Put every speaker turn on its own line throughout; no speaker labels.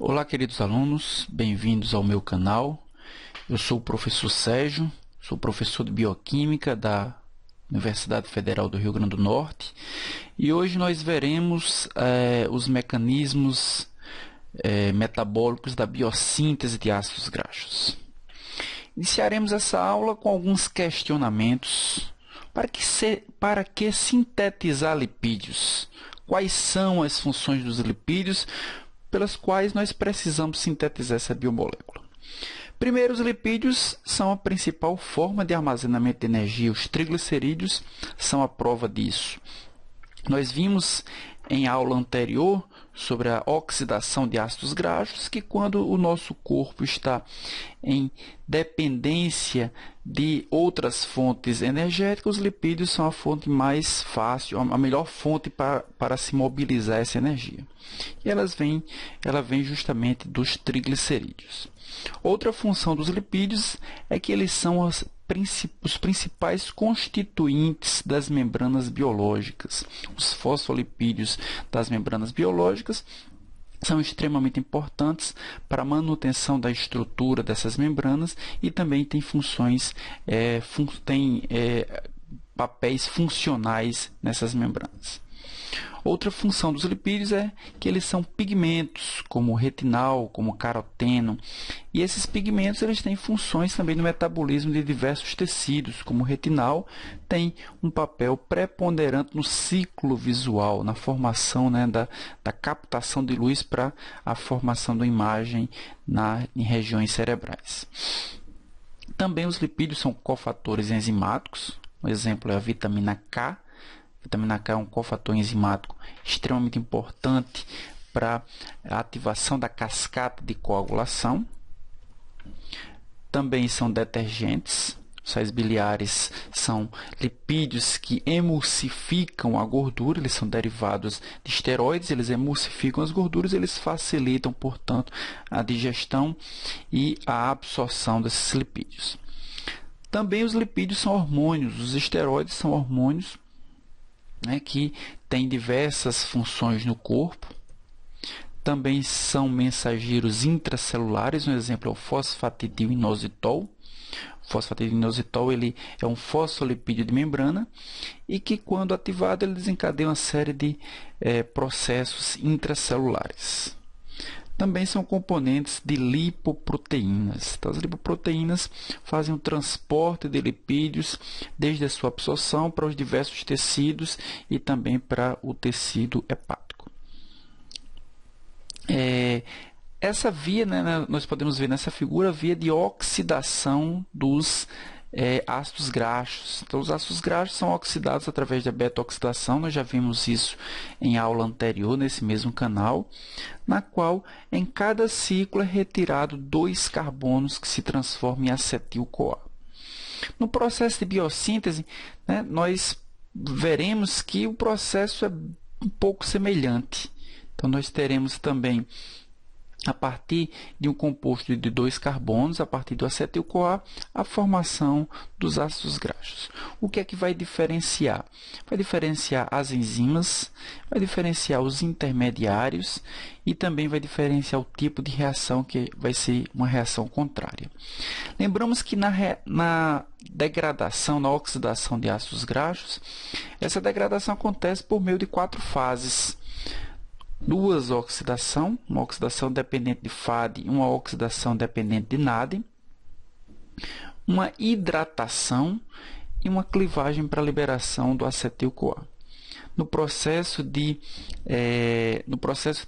Olá, queridos alunos, bem-vindos ao meu canal. Eu sou o professor Sérgio, sou professor de Bioquímica da Universidade Federal do Rio Grande do Norte e hoje nós veremos os mecanismos metabólicos da biossíntese de ácidos graxos. Iniciaremos essa aula com alguns questionamentos. Para que sintetizar lipídios? Quais são as funções dos lipídios pelas quais nós precisamos sintetizar essa biomolécula? Primeiro, os lipídios são a principal forma de armazenamento de energia. Os triglicerídeos são a prova disso. Nós vimos em aula anterior sobre a oxidação de ácidos graxos, que quando o nosso corpo está em dependência de outras fontes energéticas, os lipídios são a fonte mais fácil, a melhor fonte para se mobilizar essa energia. E ela vem justamente dos triglicerídeos. Outra função dos lipídios é que eles são os principais constituintes das membranas biológicas. Os fosfolipídios das membranas biológicas são extremamente importantes para a manutenção da estrutura dessas membranas e também têm papéis funcionais nessas membranas. Outra função dos lipídios é que eles são pigmentos, como retinal, como caroteno. E esses pigmentos eles têm funções também no metabolismo de diversos tecidos, como o retinal tem um papel preponderante no ciclo visual, na formação da captação de luz para a formação da imagem em regiões cerebrais. Também os lipídios são cofatores enzimáticos. Um exemplo é a vitamina K. A vitamina K é um cofator enzimático extremamente importante para a ativação da cascata de coagulação. Também são detergentes. Os sais biliares são lipídios que emulsificam a gordura, eles são derivados de esteroides, eles emulsificam as gorduras, eles facilitam, portanto, a digestão e a absorção desses lipídios. Também os lipídios são hormônios, os esteroides são hormônios que têm diversas funções no corpo. Também são mensageiros intracelulares, um exemplo é o fosfatidil-inositol. O fosfatidil-inositol ele é um fosfolipídio de membrana e que, quando ativado, ele desencadeia uma série de processos intracelulares. Também são componentes de lipoproteínas. Então, as lipoproteínas fazem o transporte de lipídios desde a sua absorção para os diversos tecidos e também para o tecido hepático. Essa via, nós podemos ver nessa figura a via de oxidação dos ácidos graxos. Então, os ácidos graxos são oxidados através da beta-oxidação. Nós já vimos isso em aula anterior, nesse mesmo canal, na qual em cada ciclo é retirado 2 carbonos que se transformam em acetil-CoA. No processo de biossíntese, nós veremos que o processo é um pouco semelhante. Então, nós teremos também, a partir de um composto de 2 carbonos, a partir do acetil-CoA, a formação dos ácidos graxos. O que é que vai diferenciar? Vai diferenciar as enzimas, vai diferenciar os intermediários e também vai diferenciar o tipo de reação, que vai ser uma reação contrária. Lembramos que na degradação, na oxidação de ácidos graxos, essa degradação acontece por meio de 4 fases. 2 oxidação, uma oxidação dependente de FAD e uma oxidação dependente de NAD, uma hidratação e uma clivagem para a liberação do acetil-CoA. No processo de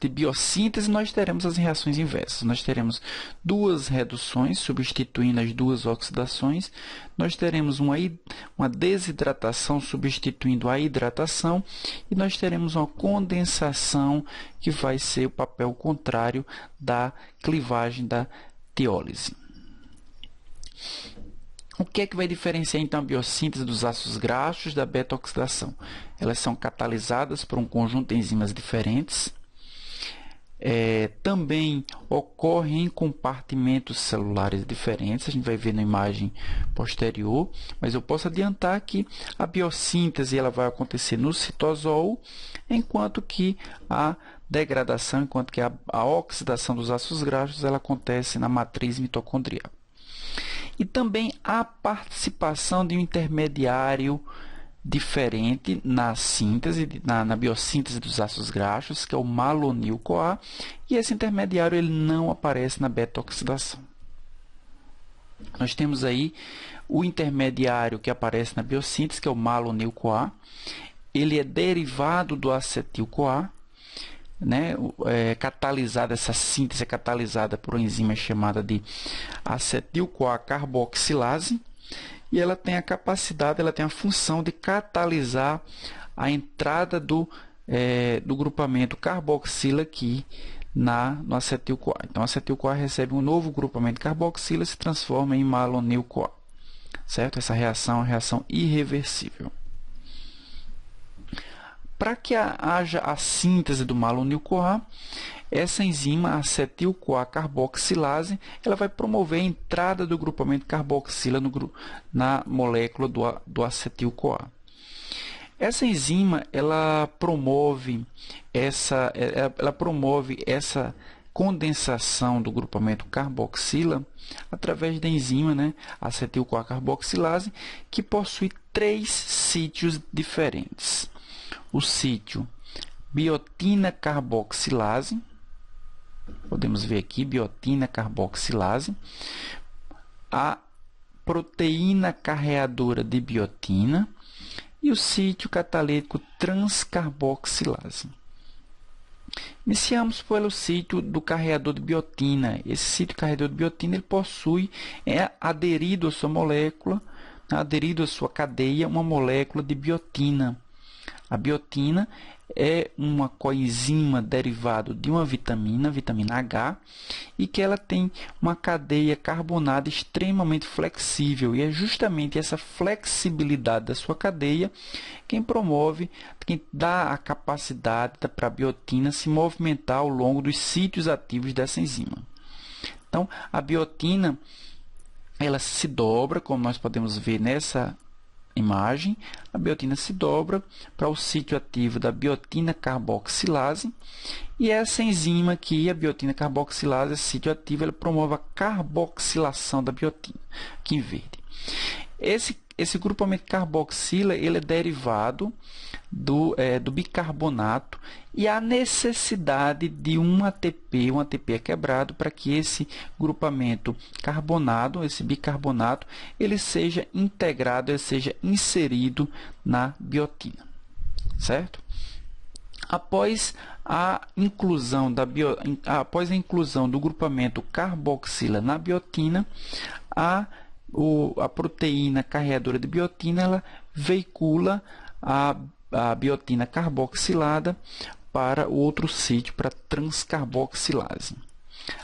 biossíntese, nós teremos as reações inversas. Nós teremos 2 reduções, substituindo as 2 oxidações. Nós teremos uma desidratação, substituindo a hidratação. E nós teremos uma condensação, que vai ser o papel contrário da clivagem da tiólise. O que é que vai diferenciar, então, a biossíntese dos ácidos graxos da beta-oxidação? Elas são catalisadas por um conjunto de enzimas diferentes. Também ocorrem em compartimentos celulares diferentes. A gente vai ver na imagem posterior. Mas eu posso adiantar que a biossíntese ela vai acontecer no citosol, enquanto que a degradação, enquanto que a oxidação dos ácidos graxos ela acontece na matriz mitocondrial. E também a participação de um intermediário diferente na síntese, na biossíntese dos ácidos graxos, que é o malonil-CoA, e esse intermediário ele não aparece na beta-oxidação. Nós temos aí o intermediário que aparece na biossíntese, que é o malonil-CoA. Ele é derivado do acetil-CoA, né? Catalisada, essa síntese é catalisada por uma enzima chamada de acetil-CoA carboxilase, e ela tem a capacidade, ela tem a função de catalisar a entrada do grupamento carboxila aqui no acetil-CoA. Então, o acetil-CoA recebe um novo grupamento carboxila e se transforma em malonil-CoA. Certo? Essa reação é uma reação irreversível. Para que haja a síntese do malonil-CoA, essa enzima acetil-CoA carboxilase ela vai promover a entrada do grupamento carboxila na molécula do acetil-CoA. Essa enzima ela promove essa condensação do grupamento carboxila através da enzima, né, acetil-CoA carboxilase, que possui 3 sítios diferentes. O sítio biotina carboxilase, podemos ver aqui, biotina carboxilase, a proteína carreadora de biotina e o sítio catalítico transcarboxilase. Iniciamos pelo sítio do carreador de biotina. Esse sítio carreador de biotina ele possui, aderido à sua molécula, aderido à sua cadeia, uma molécula de biotina. A biotina é uma coenzima derivada de uma vitamina H, e que ela tem uma cadeia carbonada extremamente flexível, e é justamente essa flexibilidade da sua cadeia quem dá a capacidade para a biotina se movimentar ao longo dos sítios ativos dessa enzima. Então, a biotina ela se dobra, como nós podemos ver nessa imagem. A biotina se dobra para o sítio ativo da biotina carboxilase, e essa enzima aqui, a biotina carboxilase, esse sítio ativo, ele promove a carboxilação da biotina, aqui em verde. Esse grupamento carboxila ele é derivado do bicarbonato, e há necessidade de um ATP é quebrado para que esse grupamento carbonado, esse bicarbonato, ele seja integrado, ele seja inserido na biotina, certo? Após a inclusão do grupamento carboxila na biotina, a proteína carreadora de biotina ela veicula a biotina carboxilada para o outro sítio, para a transcarboxilase.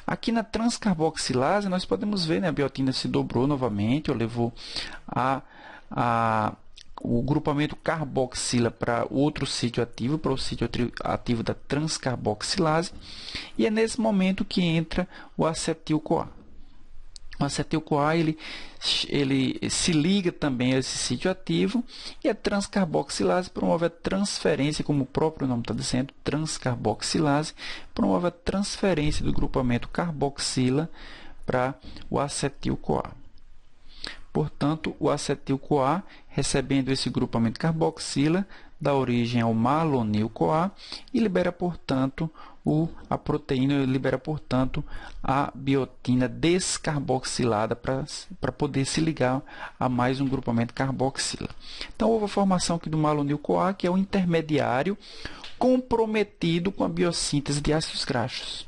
Aqui na transcarboxilase nós podemos ver, né, a biotina se dobrou novamente, levou o grupamento carboxila para outro sítio ativo, para o sítio ativo da transcarboxilase, e é nesse momento que entra o acetil-CoA. O acetil-CoA ele se liga também a esse sítio ativo, e a transcarboxilase promove a transferência, como o próprio nome está dizendo, transcarboxilase, promove a transferência do grupamento carboxila para o acetil-CoA. Portanto, o acetil-CoA, recebendo esse grupamento carboxila, dá origem ao malonil-CoA e libera, portanto, a proteína, libera, portanto, a biotina descarboxilada para poder se ligar a mais um grupamento carboxila. Então, houve a formação aqui do malonil-CoA, que é o intermediário comprometido com a biossíntese de ácidos graxos.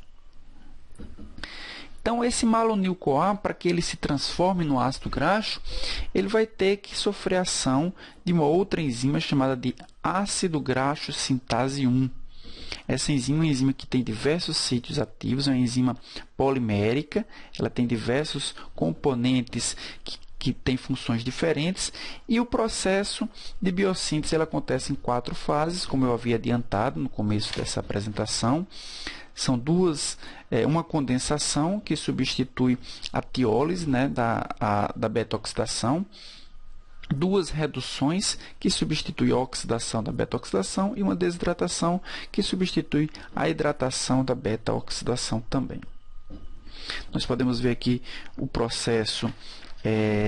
Então, esse malonil-CoA, para que ele se transforme no ácido graxo, ele vai ter que sofrer ação de uma outra enzima chamada de ácido graxo sintase 1. Essa enzima é uma enzima que tem diversos sítios ativos, é uma enzima polimérica, ela tem diversos componentes que têm funções diferentes, e o processo de biossíntese ele acontece em 4 fases, como eu havia adiantado no começo dessa apresentação. São uma condensação que substitui a tiólise, né, da beta-oxidação. duas reduções que substituem a oxidação da beta-oxidação e uma desidratação que substitui a hidratação da beta-oxidação também. Nós podemos ver aqui o processo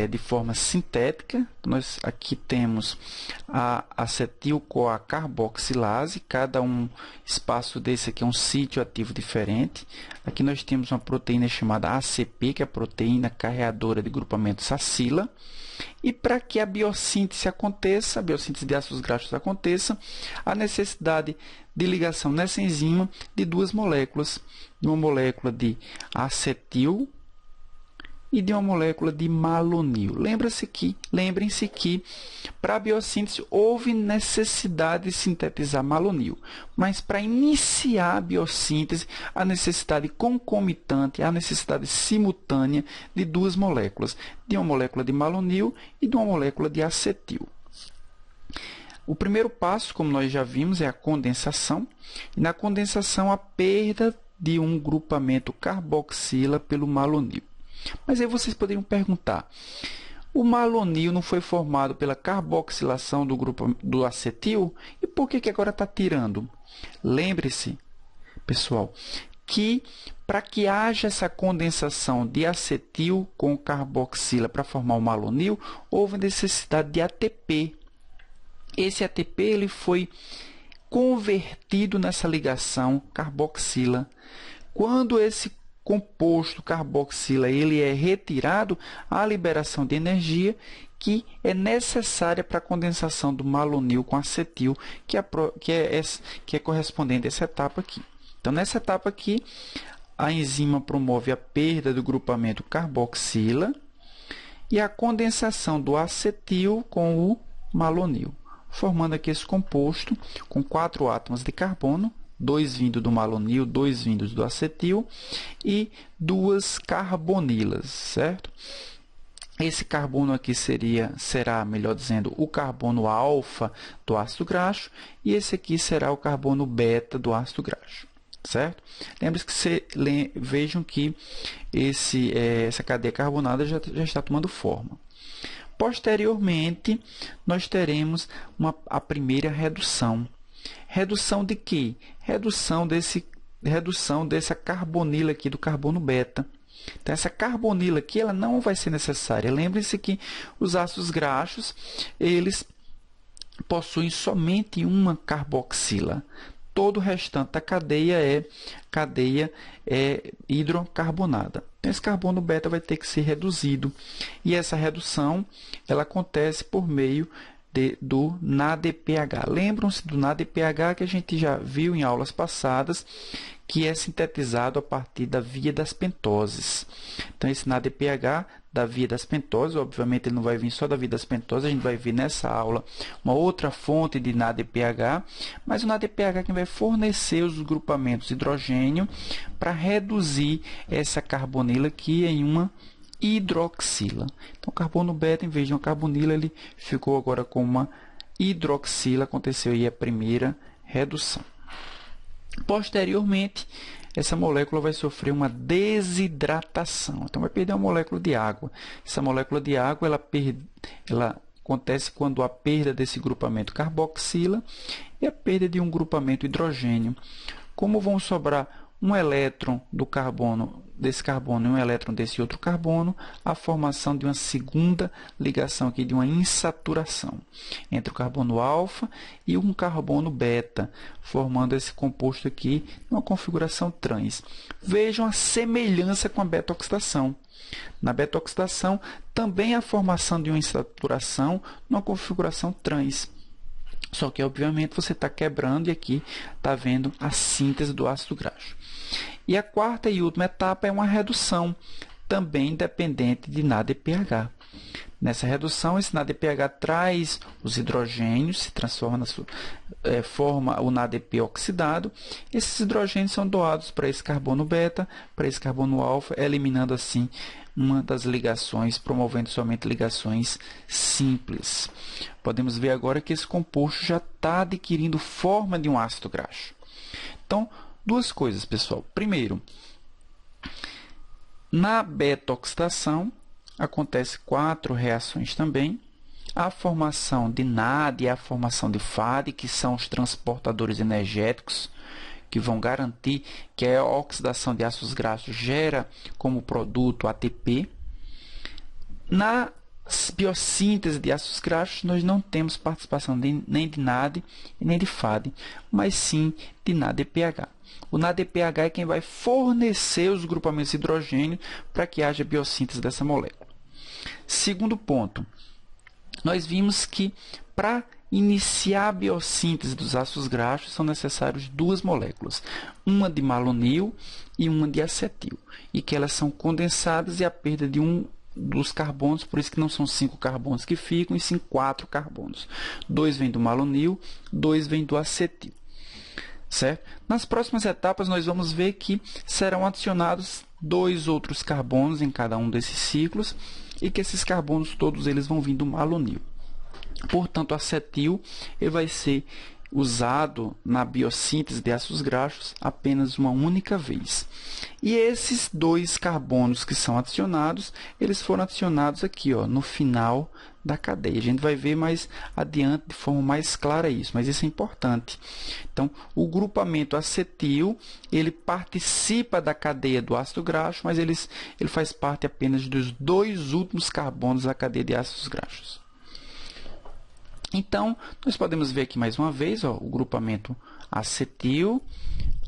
de forma sintética. Nós aqui temos a acetil-CoA carboxilase, cada espaço desse aqui é um sítio ativo diferente. Aqui nós temos uma proteína chamada ACP, que é a proteína carreadora de grupamento sacila. E para que a biossíntese aconteça, a biossíntese de ácidos graxos aconteça, há necessidade de ligação nessa enzima de duas moléculas, de uma molécula de acetil e de uma molécula de malonil. Lembrem-se que para a biossíntese houve necessidade de sintetizar malonil, mas para iniciar a biossíntese, a necessidade concomitante, a necessidade simultânea de duas moléculas, de uma molécula de malonil e de uma molécula de acetil. O primeiro passo, como nós já vimos, é a condensação. E na condensação, a perda de um grupamento carboxila pelo malonil. Mas aí vocês poderiam perguntar, o malonil não foi formado pela carboxilação do grupo do acetil? E por que agora está tirando? Lembre-se, pessoal, que para que haja essa condensação de acetil com carboxila para formar o malonil, houve necessidade de ATP. Esse ATP ele foi convertido nessa ligação carboxila. Quando esse composto carboxila ele é retirado, há a liberação de energia que é necessária para a condensação do malonil com acetil, que é correspondente a essa etapa aqui. Então, nessa etapa aqui, a enzima promove a perda do grupamento carboxila e a condensação do acetil com o malonil, formando aqui esse composto com 4 átomos de carbono, 2 vindo do malonil, 2 vindos do acetil e 2 carbonilas, certo? Esse carbono aqui será, melhor dizendo, o carbono alfa do ácido graxo e esse aqui será o carbono beta do ácido graxo, certo? Lembre-se que vejam que essa cadeia carbonada já está tomando forma. Posteriormente, nós teremos a primeira redução. Redução de quê? Redução dessa carbonila aqui do carbono beta. Então, essa carbonila aqui ela não vai ser necessária. Lembrem-se que os ácidos graxos eles possuem somente uma carboxila. Todo o restante da cadeia é hidrocarbonada. Então, esse carbono beta vai ter que ser reduzido. E essa redução ela acontece por meio do NADPH. Lembram-se do NADPH que a gente já viu em aulas passadas, que é sintetizado a partir da via das pentoses. Então, esse NADPH da via das pentoses, obviamente ele não vai vir só da via das pentoses, a gente vai ver nessa aula uma outra fonte de NADPH, mas o NADPH é quem vai fornecer os grupamentos de hidrogênio para reduzir essa carbonila aqui em uma hidroxila. Então, o carbono beta, em vez de uma carbonila, ele ficou agora com uma hidroxila. Aconteceu aí a primeira redução. Posteriormente, essa molécula vai sofrer uma desidratação. Então, vai perder uma molécula de água. Essa molécula de água ela acontece quando há perda desse grupamento carboxila e a perda de um grupamento hidrogênio. Como vão sobrar um elétron desse carbono e um elétron desse outro carbono, a formação de uma segunda ligação aqui, de uma insaturação entre o carbono alfa e um carbono beta, formando esse composto aqui numa configuração trans. Vejam a semelhança com a beta-oxidação. Na beta-oxidação, também a formação de uma insaturação numa configuração trans. Só que, obviamente, você está quebrando e aqui está vendo a síntese do ácido graxo. E a quarta e última etapa é uma redução, também dependente de NADPH. Nessa redução, esse NADPH traz os hidrogênios, se transforma forma o NADP oxidado. Esses hidrogênios são doados para esse carbono beta, para esse carbono alfa, eliminando assim uma das ligações, promovendo somente ligações simples. Podemos ver agora que esse composto já está adquirindo forma de um ácido graxo. Então, duas coisas, pessoal. Primeiro, na beta-oxidação, acontece 4 reações também. a formação de NAD e a formação de FAD, que são os transportadores energéticos, que vão garantir que a oxidação de ácidos graxos gera como produto ATP. Na biossíntese de ácidos graxos, nós não temos participação nem de NAD e nem de FAD, mas sim de NADPH. O NADPH é quem vai fornecer os grupamentos de hidrogênio para que haja biossíntese dessa molécula. Segundo ponto, nós vimos que para iniciar a biossíntese dos ácidos graxos são necessárias duas moléculas, uma de malonil e uma de acetil, e que elas são condensadas e a perda de um dos carbonos, por isso que não são 5 carbonos que ficam, e sim 4 carbonos. 2 vêm do malonil, 2 vêm do acetil. Certo? Nas próximas etapas, nós vamos ver que serão adicionados 2 outros carbonos em cada um desses ciclos, e que esses carbonos todos eles vão vir do malonil. Portanto, o acetil ele vai ser usado na biossíntese de ácidos graxos apenas uma única vez. E esses 2 carbonos que são adicionados, eles foram adicionados aqui, ó, no final da cadeia. A gente vai ver mais adiante de forma mais clara isso, mas isso é importante. Então, o grupamento acetil, ele participa da cadeia do ácido graxo, mas ele faz parte apenas dos 2 últimos carbonos da cadeia de ácidos graxos. Então, nós podemos ver aqui mais uma vez, ó, o grupamento acetil,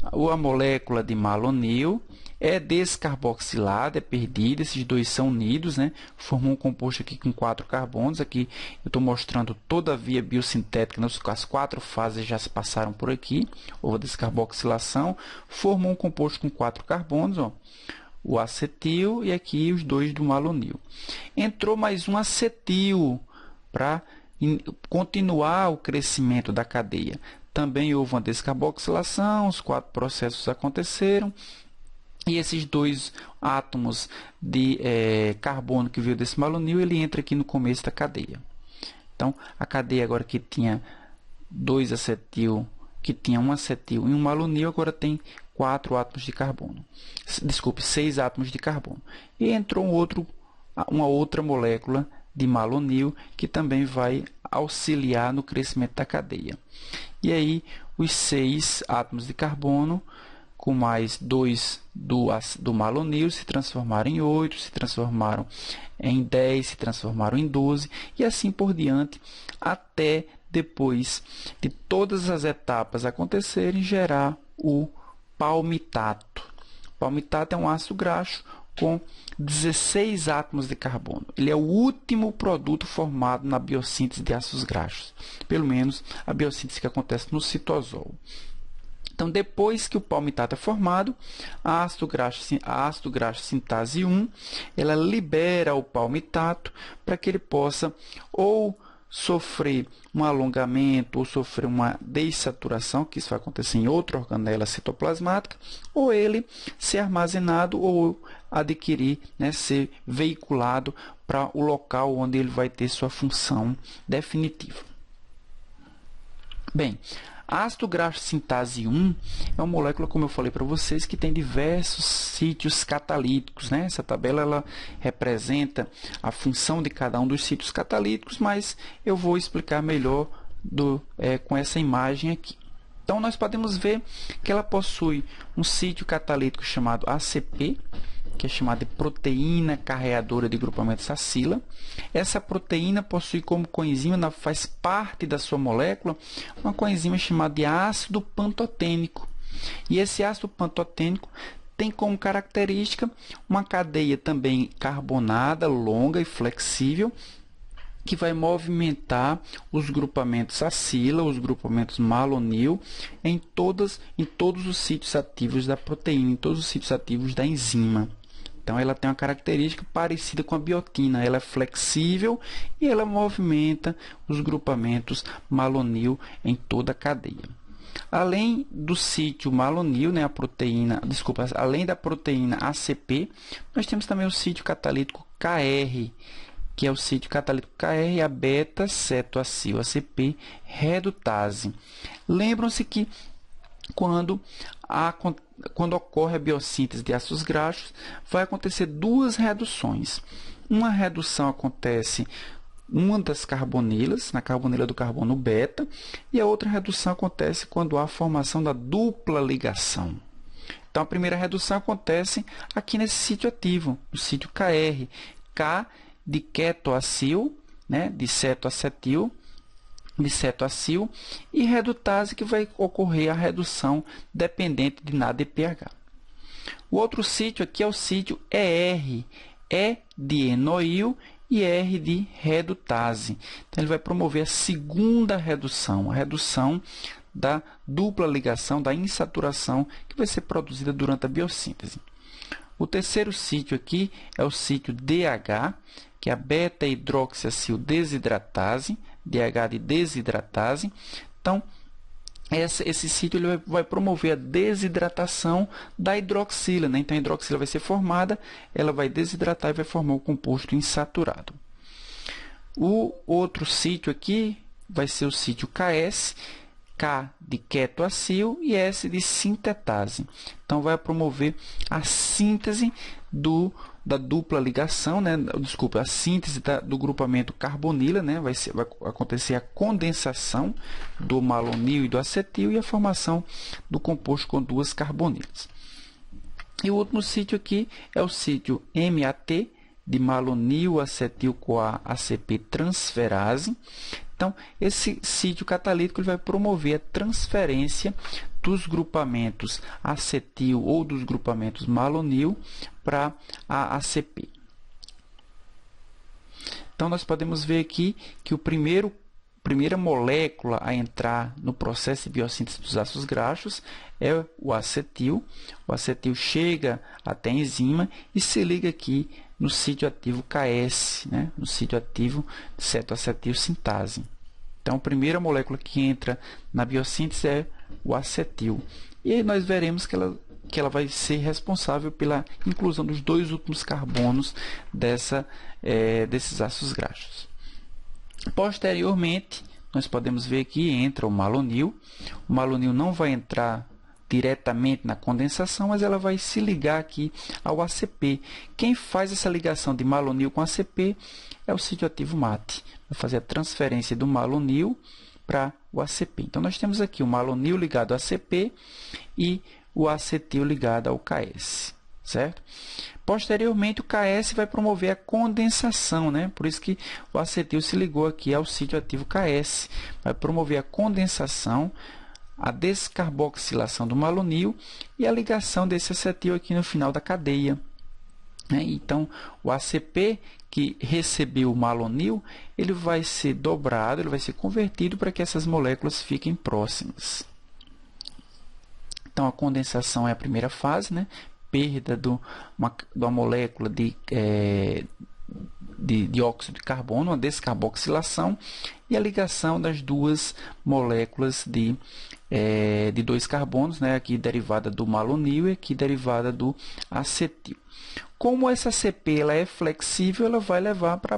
a molécula de malonil é descarboxilada, é perdida, esses 2 são unidos, né? Formam um composto aqui com 4 carbonos. Aqui eu estou mostrando toda a via biosintética, as 4 fases já se passaram por aqui, houve a descarboxilação, formou um composto com 4 carbonos, ó, o acetil e aqui os 2 do malonil. Entrou mais um acetil para continuar o crescimento da cadeia. Também houve uma descarboxilação, os 4 processos aconteceram, e esses 2 átomos de carbono que veio desse malonil, ele entra aqui no começo da cadeia. Então, a cadeia agora que tinha 2 acetil, que tinha um acetil e um malonil, agora tem 4 átomos de carbono. Desculpe, 6 átomos de carbono. E entrou uma outra molécula de malonil, que também vai auxiliar no crescimento da cadeia. E aí, os 6 átomos de carbono, com mais 2 do malonil, se transformaram em 8, se transformaram em 10, se transformaram em 12, e assim por diante, até depois de todas as etapas acontecerem, gerar o palmitato. O palmitato é um ácido graxo com 16 átomos de carbono. Ele é o último produto formado na biossíntese de ácidos graxos, pelo menos a biossíntese que acontece no citosol. Então, depois que o palmitato é formado, a ácido graxo sintase 1, ela libera o palmitato para que ele possa ou sofrer um alongamento ou sofrer uma dessaturação, que isso vai acontecer em outra organela citoplasmática, ou ele ser armazenado ou adquirir, né, ser veiculado para o local onde ele vai ter sua função definitiva. Bem, a ácido graxo sintase 1 é uma molécula, como eu falei para vocês, que tem diversos sítios catalíticos, né? Essa tabela ela representa a função de cada um dos sítios catalíticos, mas eu vou explicar melhor com essa imagem aqui. Então, nós podemos ver que ela possui um sítio catalítico chamado ACP, que é chamada de proteína carreadora de grupamento sacila. Essa proteína possui como coenzima, faz parte da sua molécula, uma coenzima chamada de ácido pantotênico. E esse ácido pantotênico tem como característica uma cadeia também carbonada, longa e flexível, que vai movimentar os grupamentos sacila, os grupamentos malonil, em todos os sítios ativos da proteína, em todos os sítios ativos da enzima. Então, ela tem uma característica parecida com a biotina. Ela é flexível e ela movimenta os grupamentos malonil em toda a cadeia. Além do sítio malonil, né, além da proteína ACP, nós temos também o sítio catalítico KR, que é o sítio catalítico KR, a beta-cetoacil ACP redutase. Lembram-se que quando ocorre a biossíntese de ácidos graxos, vai acontecer 2 reduções. Uma redução acontece uma das carbonilas, na carbonila do carbono beta, e a outra redução acontece quando há a formação da dupla ligação. Então, a primeira redução acontece aqui nesse sítio ativo, no sítio KR. K de ketoacil, né, de cetoacetil, de cetoacil, e redutase, que vai ocorrer a redução dependente de NADPH. O outro sítio aqui é o sítio ER, E de enoil e R de redutase. Então, ele vai promover a segunda redução, a redução da dupla ligação, da insaturação, que vai ser produzida durante a biossíntese. O terceiro sítio aqui é o sítio DH, que é a beta-hidroxiacil desidratase, DH de desidratase. Então, esse sítio ele vai promover a desidratação da hidroxila, né? Então, a hidroxila vai ser formada, ela vai desidratar e vai formar o composto insaturado. O outro sítio aqui vai ser o sítio KS, K de ketoacil e S de sintetase. Então, vai promover a síntese da dupla ligação, né? Desculpa, a síntese do grupamento carbonila, né? Vai acontecer a condensação do malonil e do acetil e a formação do composto com duas carbonilas. E o último sítio aqui é o sítio MAT, de malonil acetil-CoA ACP transferase. Então, esse sítio catalítico ele vai promover a transferência dos grupamentos acetil ou dos grupamentos malonil para a ACP. Então, nós podemos ver aqui que a primeira molécula a entrar no processo de biossíntese dos ácidos graxos é o acetil. O acetil chega até a enzima e se liga aqui no sítio ativo KS, né? No sítio ativo cetoacetil sintase. Então, a primeira molécula que entra na biossíntese é o acetil. E aí nós veremos que ela vai ser responsável pela inclusão dos dois últimos carbonos desses ácidos graxos. Posteriormente, nós podemos ver que entra o malonil. O malonil não vai entrar diretamente na condensação, mas ela vai se ligar aqui ao ACP. Quem faz essa ligação de malonil com ACP é o sítio ativo MAT. Vai fazer a transferência do malonil para o ACP. Então, nós temos aqui o malonil ligado ao ACP e o acetil ligado ao KS, certo? Posteriormente, o KS vai promover a condensação, né? Por isso que o acetil se ligou aqui ao sítio ativo KS. Vai promover a condensação, a descarboxilação do malonil e a ligação desse acetil aqui no final da cadeia. Então, o ACP que recebeu o malonil, ele vai ser dobrado, ele vai ser convertido para que essas moléculas fiquem próximas. Então, a condensação é a primeira fase, né? Perda de uma molécula de dióxido de carbono, uma descarboxilação, e a ligação das duas moléculas de dois carbonos, né? Aqui derivada do malonil e aqui derivada do acetil. Como essa ACP ela é flexível, ela vai levar para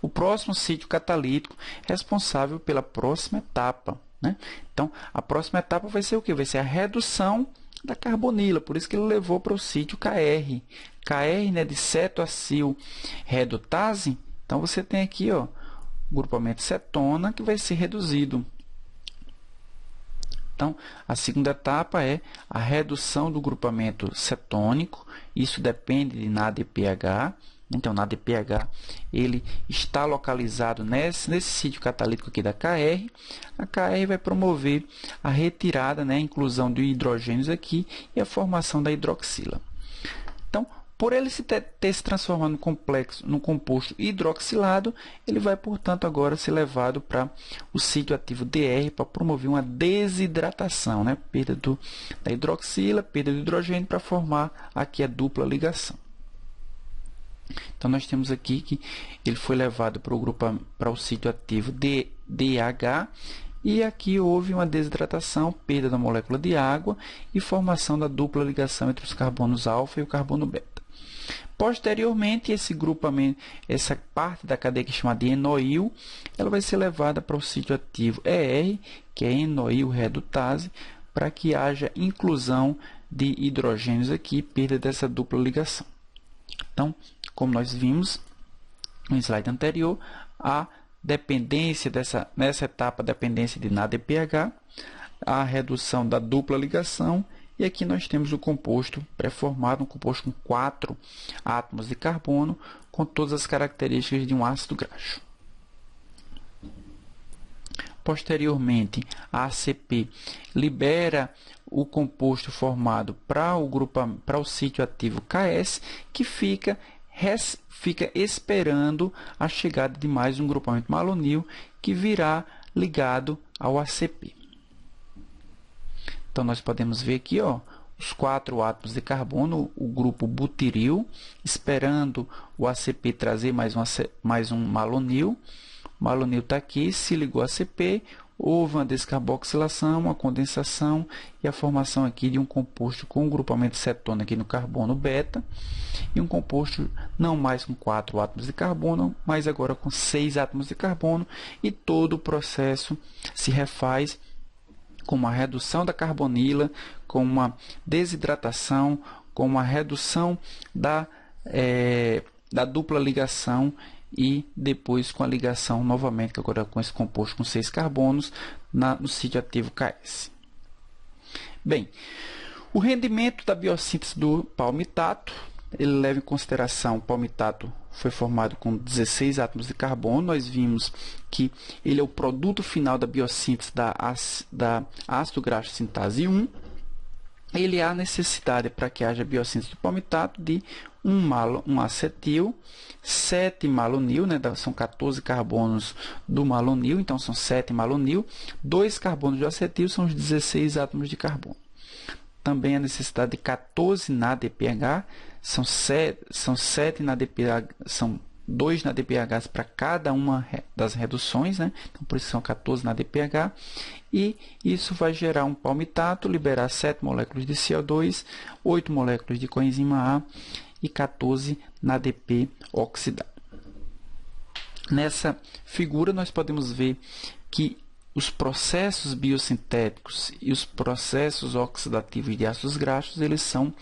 o próximo sítio catalítico responsável pela próxima etapa, né? Então, a próxima etapa vai ser o quê? Vai ser a redução da carbonila, por isso que ele levou para o sítio KR. KR, né, de cetoacil redutase. Então, você tem aqui o grupamento cetona que vai ser reduzido. Então, a segunda etapa é a redução do grupamento cetônico. Isso depende de NADPH. Então, o NADPH ele está localizado nesse sítio catalítico aqui da KR. A KR vai promover a retirada, né, a inclusão de hidrogênios aqui e a formação da hidroxila. Então, por ele ter se transformado no composto hidroxilado, ele vai, portanto, agora ser levado para o sítio ativo DR para promover uma desidratação, né? Perda da hidroxila, perda do hidrogênio para formar aqui a dupla ligação. Então, nós temos aqui que ele foi levado para o sítio ativo DH e aqui houve uma desidratação, perda da molécula de água e formação da dupla ligação entre os carbonos alfa e o carbono beta. Posteriormente, esse grupamento, essa parte da cadeia que é chamada de enoil, ela vai ser levada para o sítio ativo ER, que é enoil redutase, para que haja inclusão de hidrogênios aqui, perda dessa dupla ligação. Então, como nós vimos no slide anterior, a dependência nessa etapa, a dependência de NADPH, a redução da dupla ligação, e aqui nós temos o composto pré-formado, um composto com 4 átomos de carbono, com todas as características de um ácido graxo. Posteriormente, a ACP libera o composto formado para o sítio ativo KS, que fica esperando a chegada de mais um grupamento malonil, que virá ligado ao ACP. Então, nós podemos ver aqui, os 4 átomos de carbono, o grupo butiril, esperando o ACP trazer mais um malonil. O malonil está aqui, se ligou ao ACP, houve uma descarboxilação, uma condensação e a formação aqui de um composto com um grupamento cetona aqui no carbono beta, e um composto não mais com 4 átomos de carbono, mas agora com 6 átomos de carbono, e todo o processo se refaz com uma redução da carbonila, com uma desidratação, com uma redução da dupla ligação, e depois com a ligação novamente, agora com esse composto com 6 carbonos, no sítio ativo KS. Bem, o rendimento da biossíntese do palmitato, ele leva em consideração, o palmitato foi formado com 16 átomos de carbono. Nós vimos que ele é o produto final da biossíntese da ácido graxo sintase 1. Ele há necessidade, para que haja biossíntese do palmitato, de um acetil, 7 malonil, são 14 carbonos do malonil, então são 7 malonil, 2 carbonos de acetil, são os 16 átomos de carbono. Também a necessidade de 14 NADPH, são 7 NADPH, são 2 NADPHs para cada uma das reduções, então por isso são 14 NADPH, e isso vai gerar um palmitato, liberar 7 moléculas de CO2, 8 moléculas de coenzima A e 14 NADP oxidado. Nessa figura nós podemos ver que os processos biosintéticos e os processos oxidativos de ácidos graxos, eles são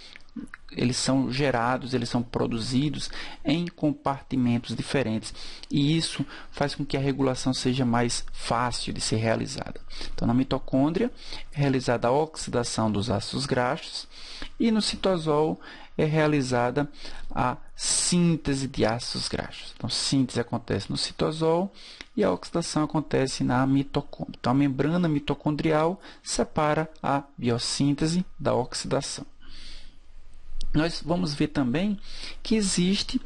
gerados, eles são produzidos em compartimentos diferentes, e isso faz com que a regulação seja mais fácil de ser realizada. Então, na mitocôndria é realizada a oxidação dos ácidos graxos, e no citosol é realizada a síntese de ácidos graxos. Então, a síntese acontece no citosol e a oxidação acontece na mitocôndria. Então, a membrana mitocondrial separa a biossíntese da oxidação. Nós vamos ver também que existe,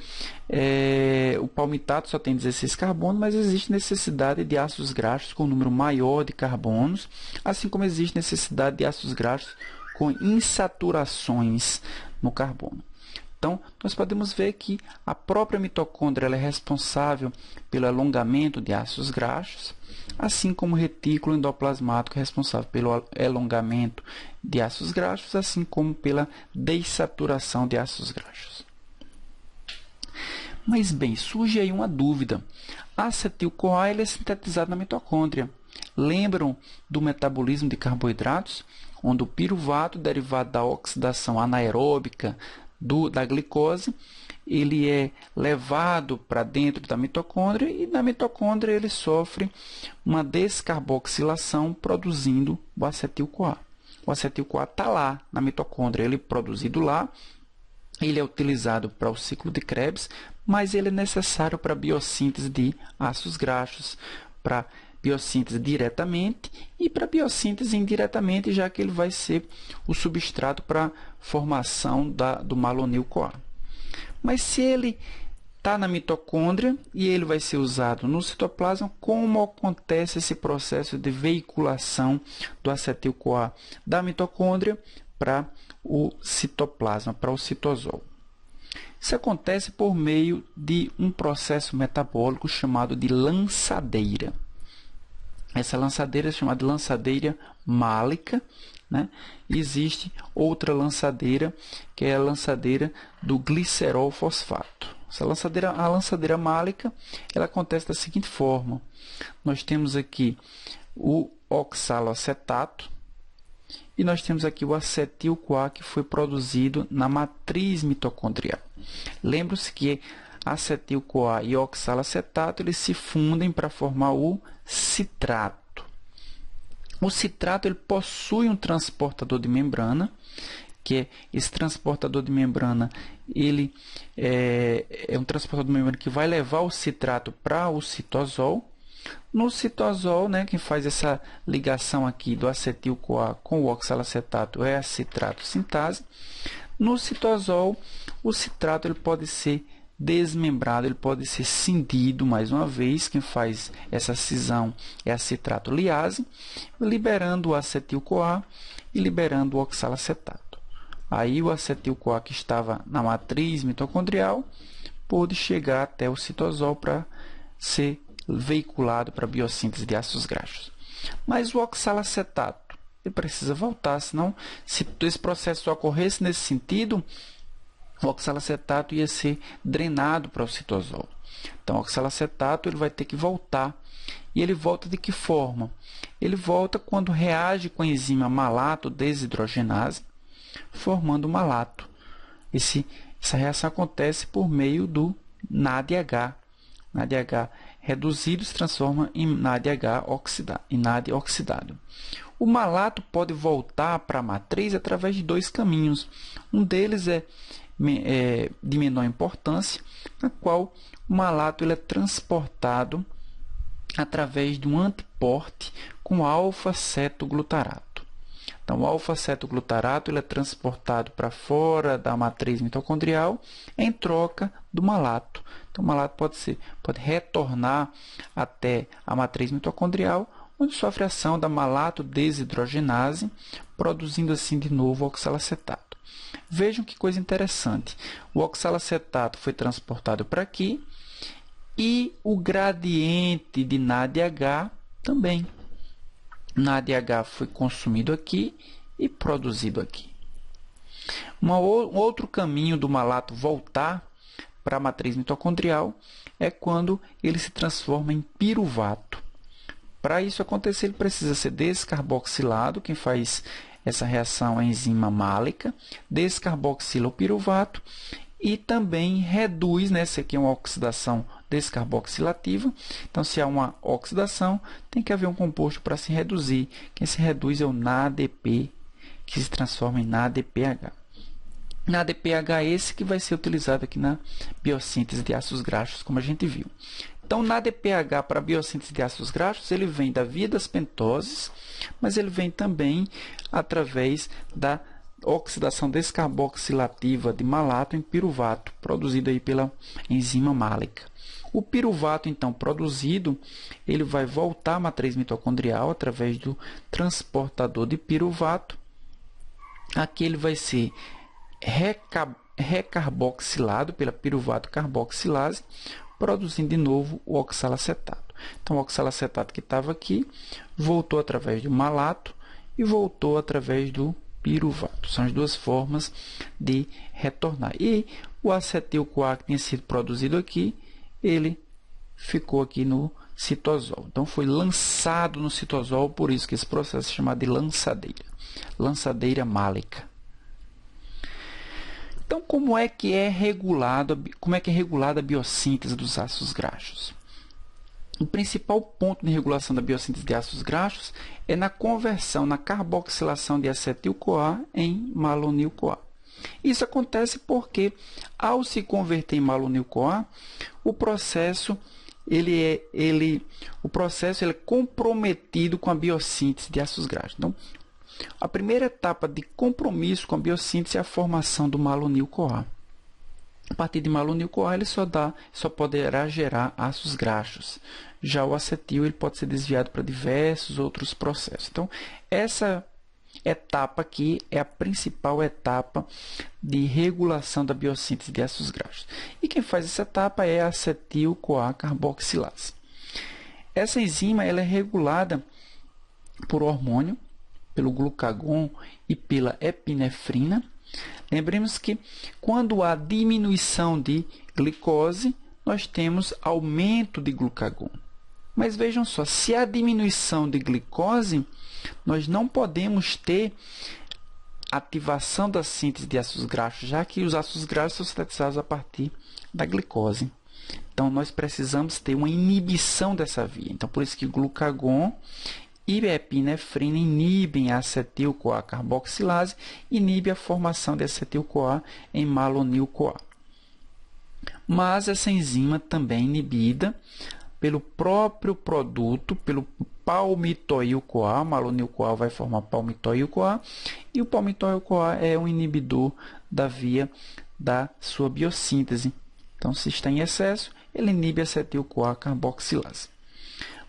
o palmitato só tem 16 carbonos, mas existe necessidade de ácidos graxos com um número maior de carbonos, assim como existe necessidade de ácidos graxos com insaturações no carbono. Então, nós podemos ver que a própria mitocôndria ela é responsável pelo alongamento de ácidos graxos, assim como o retículo endoplasmático é responsável pelo alongamento de ácidos graxos, assim como pela dessaturação de ácidos graxos. Mas bem, surge aí uma dúvida. A acetil-CoA é sintetizado na mitocôndria. Lembram do metabolismo de carboidratos, onde o piruvato, derivado da oxidação anaeróbica da glicose, ele é levado para dentro da mitocôndria, e na mitocôndria ele sofre uma descarboxilação, produzindo o acetil-CoA. O acetil-CoA está lá na mitocôndria, ele é produzido lá, ele é utilizado para o ciclo de Krebs, mas ele é necessário para a biossíntese de ácidos graxos, para biossíntese diretamente e para biossíntese indiretamente, já que ele vai ser o substrato para a formação do malonil-CoA. Mas se ele está na mitocôndria e ele vai ser usado no citoplasma, como acontece esse processo de veiculação do acetil-CoA da mitocôndria para o citoplasma, para o citosol? Isso acontece por meio de um processo metabólico chamado de lançadeira. Essa lançadeira é chamada de lançadeira málica, E existe outra lançadeira, que é a lançadeira do glicerol fosfato. A lançadeira málica, ela acontece da seguinte forma. Nós temos aqui o oxaloacetato e nós temos aqui o acetil-CoA, que foi produzido na matriz mitocondrial. Lembre-se que acetil-CoA e oxalacetato, eles se fundem para formar o citrato. O citrato ele possui um transportador de membrana, que é esse transportador de membrana, ele é um transportador de membrana que vai levar o citrato para o citosol. No citosol, né, quem faz essa ligação aqui do acetil-CoA com o oxalacetato é a citrato sintase. No citosol, o citrato ele pode ser desmembrado, ele pode ser cindido mais uma vez. Quem faz essa cisão é a citrato liase, liberando o acetil-CoA e liberando o oxalacetato. Aí o acetil-CoA que estava na matriz mitocondrial pôde chegar até o citosol para ser veiculado para a biossíntese de ácidos graxos. Mas o oxalacetato ele precisa voltar, senão, se esse processo ocorresse nesse sentido, o oxalacetato ia ser drenado para o citosol. Então, o oxalacetato ele vai ter que voltar. E ele volta de que forma? Ele volta quando reage com a enzima malato desidrogenase, formando o malato. Essa reação acontece por meio do NADH. NADH reduzido se transforma em NADH oxidado. O malato pode voltar para a matriz através de dois caminhos. Um deles é de menor importância, na qual o malato ele é transportado através de um antiporte com alfa-cetoglutarato. Então, o alfa-cetoglutarato ele é transportado para fora da matriz mitocondrial em troca do malato. Então, o malato pode retornar até a matriz mitocondrial, onde sofre ação da malato desidrogenase, produzindo assim de novo o oxalacetato. Vejam que coisa interessante. O oxalacetato foi transportado para aqui e o gradiente de NADH também. NADH foi consumido aqui e produzido aqui. Um outro caminho do malato voltar para a matriz mitocondrial é quando ele se transforma em piruvato. Para isso acontecer, ele precisa ser descarboxilado. Quem faz essa reação é a enzima málica, descarboxila o piruvato e também reduz, né? Essa aqui é uma oxidação descarboxilativa. Então, se há uma oxidação, tem que haver um composto para se reduzir. Quem se reduz é o NADP, que se transforma em NADPH. NADPH é esse que vai ser utilizado aqui na biossíntese de ácidos graxos, como a gente viu. Então, o NADPH para a biossíntese de ácidos graxos, ele vem da via das pentoses, mas ele vem também através da oxidação descarboxilativa de malato em piruvato, produzido aí pela enzima málica. O piruvato, então, produzido, ele vai voltar à matriz mitocondrial através do transportador de piruvato. Aqui ele vai ser recarboxilado pela piruvato carboxilase, produzindo de novo o oxalacetato. Então, o oxalacetato que estava aqui voltou através do malato e voltou através do piruvato. São as duas formas de retornar. E o acetil-CoA que tinha sido produzido aqui, ele ficou aqui no citosol. Então, foi lançado no citosol, por isso que esse processo é chamado de lançadeira málica. Então, como é que é regulada a biossíntese dos ácidos graxos? O principal ponto de regulação da biossíntese de ácidos graxos é na conversão, na carboxilação de acetil-CoA em malonil-CoA. Isso acontece porque, ao se converter em malonil-CoA, o processo ele é comprometido com a biossíntese de ácidos graxos. Então, a primeira etapa de compromisso com a biossíntese é a formação do malonil-CoA. A partir de malonil-CoA, ele só poderá gerar ácidos graxos. Já o acetil ele pode ser desviado para diversos outros processos. Então, essa etapa aqui é a principal etapa de regulação da biossíntese de ácidos graxos. E quem faz essa etapa é a acetil-CoA carboxilase. Essa enzima ela é regulada por hormônio, pelo glucagon e pela epinefrina. Lembremos que quando há diminuição de glicose, nós temos aumento de glucagon. Mas vejam só, se há diminuição de glicose, nós não podemos ter ativação da síntese de ácidos graxos, já que os ácidos graxos são sintetizados a partir da glicose. Então, nós precisamos ter uma inibição dessa via. Então, por isso que glucagon e epinefrina inibem a acetil-CoA carboxilase, inibe a formação de acetil-CoA em malonil-CoA. Mas essa enzima também é inibida pelo próprio produto, pelo palmitoil-CoA. Malonil-CoA vai formar palmitoil-CoA, e o palmitoil-CoA é um inibidor da via da sua biossíntese. Então, se está em excesso, ele inibe a acetil-CoA carboxilase.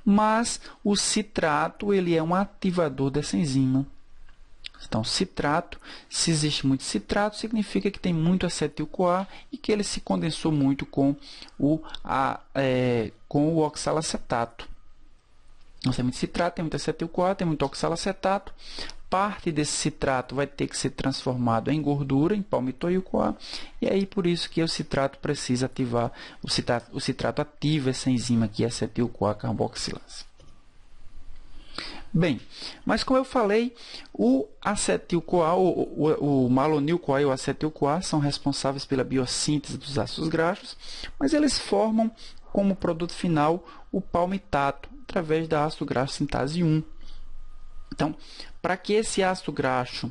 Mas o citrato ele é um ativador dessa enzima. Então, citrato, se existe muito citrato, significa que tem muito acetil-CoA e que ele se condensou muito com o oxalacetato. Então, tem muito citrato, tem muito acetil-CoA, tem muito oxalacetato. Parte desse citrato vai ter que ser transformado em gordura, em palmitoil-CoA, e aí por isso que o citrato precisa ativar, o citrato ativa essa enzima aqui, acetil-CoA carboxilase. Bem, mas como eu falei, o acetil-CoA, o malonil-CoA e o acetil-CoA são responsáveis pela biossíntese dos ácidos graxos, mas eles formam como produto final o palmitato, através da ácido graxo sintase 1. Então, para que esse ácido graxo,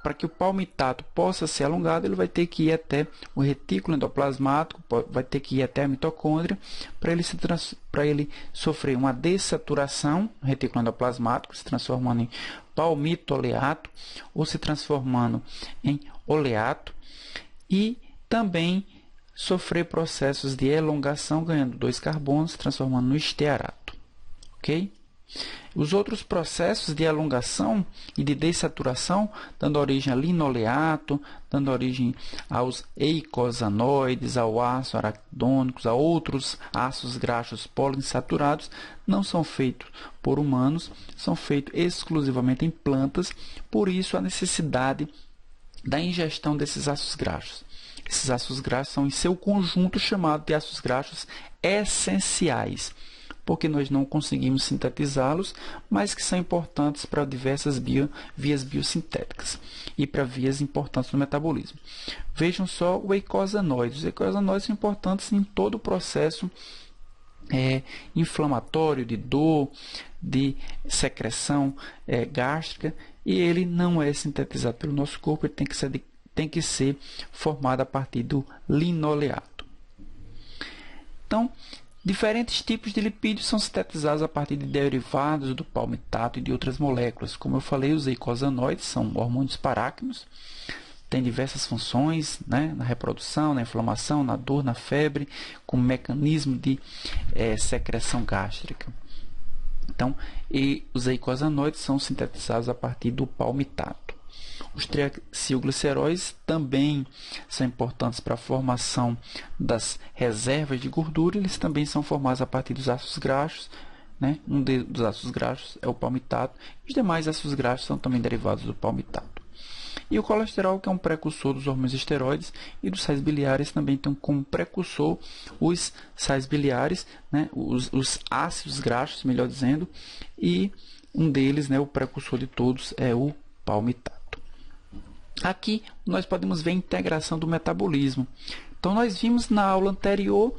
para que o palmitato possa ser alongado, ele vai ter que ir até o retículo endoplasmático, vai ter que ir até a mitocôndria, para ele sofrer uma dessaturação no retículo endoplasmático, se transformando em palmitoleato ou se transformando em oleato, e também sofrer processos de elongação, ganhando 2 carbonos, se transformando no estearato. Ok? Os outros processos de elongação e de dessaturação, dando origem a linoleato, dando origem aos eicosanoides, ao ácido araquidônicos, a outros ácidos graxos poliinsaturados, não são feitos por humanos, são feitos exclusivamente em plantas, por isso a necessidade da ingestão desses ácidos graxos. Esses ácidos graxos são em seu conjunto chamado de ácidos graxos essenciais, porque nós não conseguimos sintetizá-los, mas que são importantes para diversas vias biosintéticas e para vias importantes no metabolismo. Vejam só o eicosanoides. Os eicosanoides são importantes em todo o processo inflamatório, de dor, de secreção gástrica, e ele não é sintetizado pelo nosso corpo, ele tem que ser formado a partir do linoleato. Então, diferentes tipos de lipídios são sintetizados a partir de derivados do palmitato e de outras moléculas. Como eu falei, os eicosanoides são hormônios paráquinos, têm diversas funções, né, na reprodução, na inflamação, na dor, na febre, como mecanismo de secreção gástrica. Então, os eicosanoides são sintetizados a partir do palmitato. Os triacilgliceróis também são importantes para a formação das reservas de gordura. Eles também são formados a partir dos ácidos graxos, né? Um dos ácidos graxos é o palmitato. Os demais ácidos graxos são também derivados do palmitato. E o colesterol, que é um precursor dos hormônios esteroides e dos sais biliares, também tem como precursor os sais biliares, né? Os ácidos graxos, melhor dizendo, e um deles, né, o precursor de todos, é o palmitato. Aqui nós podemos ver a integração do metabolismo. Então, nós vimos na aula anterior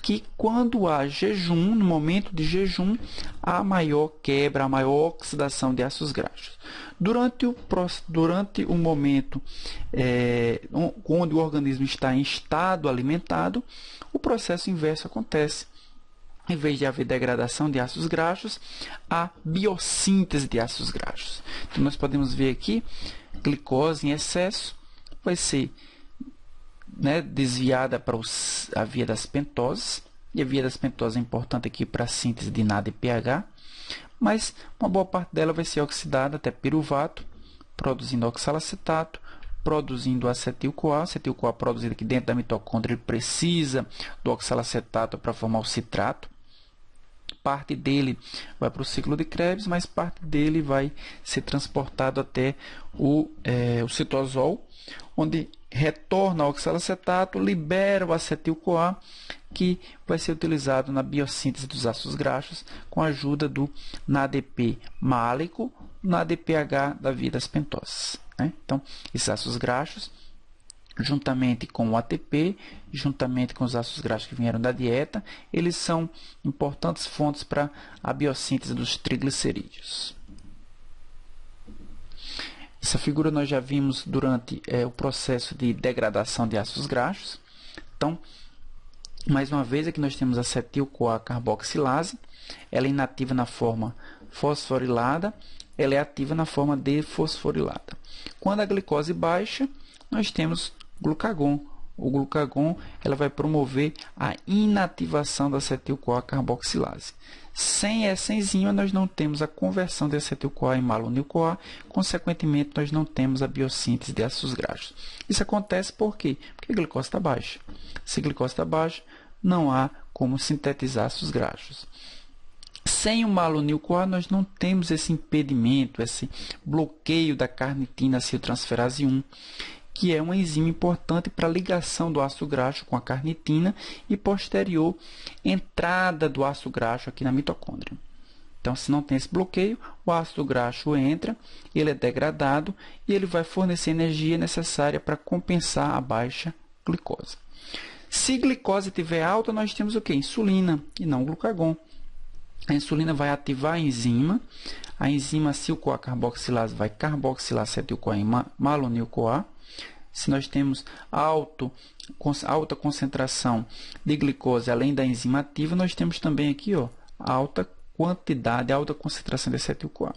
que quando há jejum, no momento de jejum, há maior quebra, há maior oxidação de ácidos graxos. Durante o momento onde o organismo está em estado alimentado, o processo inverso acontece. Em vez de haver degradação de ácidos graxos, há biossíntese de ácidos graxos. Então, nós podemos ver aqui, glicose em excesso vai ser, né, desviada para a via das pentoses, e a via das pentoses é importante aqui para a síntese de NADPH, mas uma boa parte dela vai ser oxidada até piruvato, produzindo oxalacetato, produzindo acetil-CoA. Acetil-CoA produzido aqui dentro da mitocôndria, ele precisa do oxalacetato para formar o citrato. Parte dele vai para o ciclo de Krebs, mas parte dele vai ser transportado até o citosol, onde retorna ao oxalacetato, libera o acetil-CoA, que vai ser utilizado na biossíntese dos ácidos graxos com a ajuda do NADP málico, NADPH da via das pentoses. né? Então, esses ácidos graxos, juntamente com o ATP, juntamente com os ácidos graxos que vieram da dieta, eles são importantes fontes para a biossíntese dos triglicerídeos. Essa figura nós já vimos durante o processo de degradação de ácidos graxos. Então, mais uma vez, aqui nós temos a acetil-CoA carboxilase. Ela é inativa na forma fosforilada, ela é ativa na forma defosforilada. Quando a glicose baixa, nós temos glucagon. O glucagon ela vai promover a inativação da acetil-CoA carboxilase. Sem essa enzima, nós não temos a conversão de acetil-CoA em malonil-CoA, consequentemente, nós não temos a biossíntese de ácidos graxos. Isso acontece por quê? Porque a glicose está baixa. Se a glicose está baixa, não há como sintetizar ácidos graxos. Sem o malonil-CoA, nós não temos esse impedimento, esse bloqueio da carnitina acetiltransferase 1, que é uma enzima importante para a ligação do ácido graxo com a carnitina e posterior entrada do ácido graxo aqui na mitocôndria. Então, se não tem esse bloqueio, o ácido graxo entra, ele é degradado e ele vai fornecer energia necessária para compensar a baixa glicose. Se a glicose estiver alta, nós temos o quê? Insulina e não glucagon. A insulina vai ativar a enzima acetil-CoA carboxilase vai carboxilar acetil-CoA em malonil-CoA. Se nós temos alta concentração de glicose além da enzima ativa, nós temos também aqui alta quantidade, alta concentração de acetil-CoA.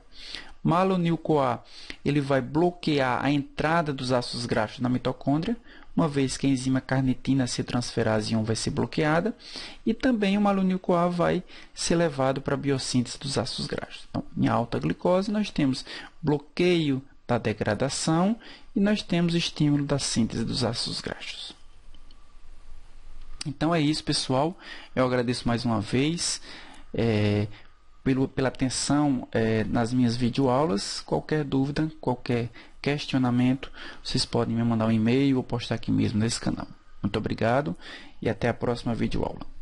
Malonil-CoA ele vai bloquear a entrada dos ácidos graxos na mitocôndria, uma vez que a enzima carnitina acetiltransferase 1 vai ser bloqueada, e também o malonil-CoA vai ser levado para a biossíntese dos ácidos graxos. Então, em alta glicose, nós temos bloqueio da degradação e nós temos estímulo da síntese dos ácidos graxos. Então é isso, pessoal. Eu agradeço mais uma vez pela atenção nas minhas videoaulas. Qualquer dúvida, qualquer questionamento, vocês podem me mandar um e-mail ou postar aqui mesmo nesse canal. Muito obrigado e até a próxima videoaula.